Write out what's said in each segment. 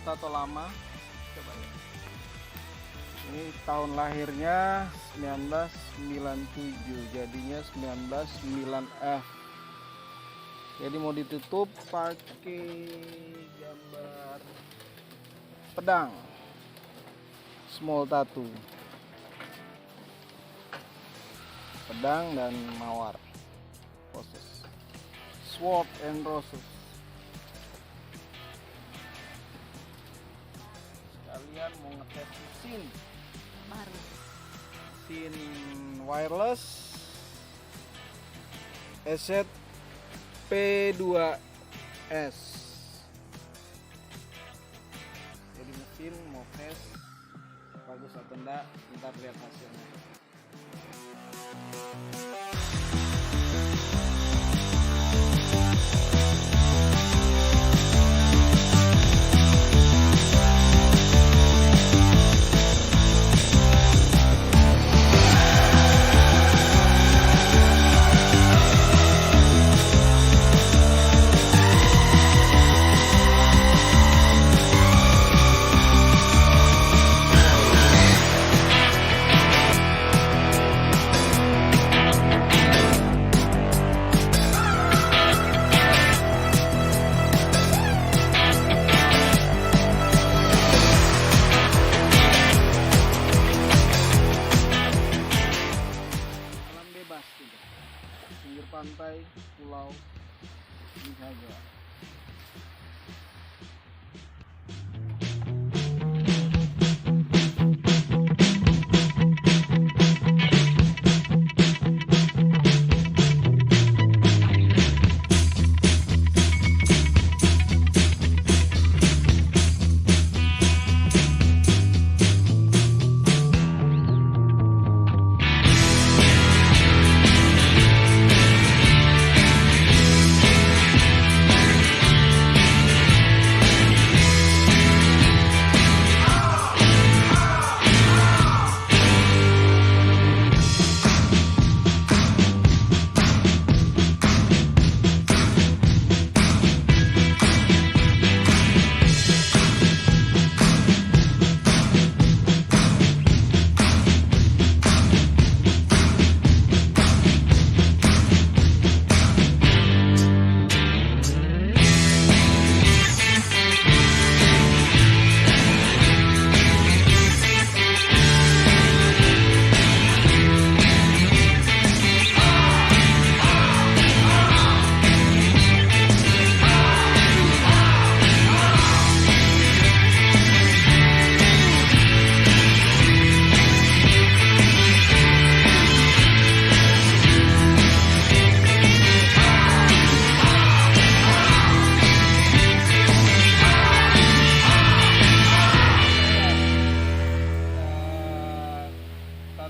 tato lama. Coba ya. Ini tahun lahirnya 1997, jadinya 1909F. Jadi mau ditutup pakai gambar pedang, small tattoo, pedang dan mawar, roses, sword and roses. Sekalian mau ngetes mesin baru. Mesin wireless EZ P2S. Jadi mesin mau tes bagus atau enggak, ntar lihat hasilnya. Pinggir pantai Pulau Lihaga.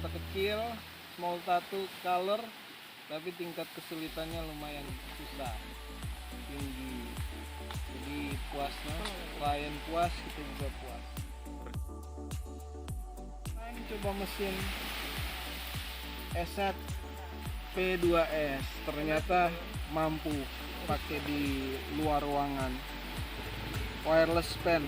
Kecil, small tattoo color, tapi tingkat kesulitannya lumayan susah, tinggi. Jadi puasnya, klien puas, kita juga puas. Nah, ini coba mesin EZ P2S, ternyata mampu pakai di luar ruangan. Wireless pen.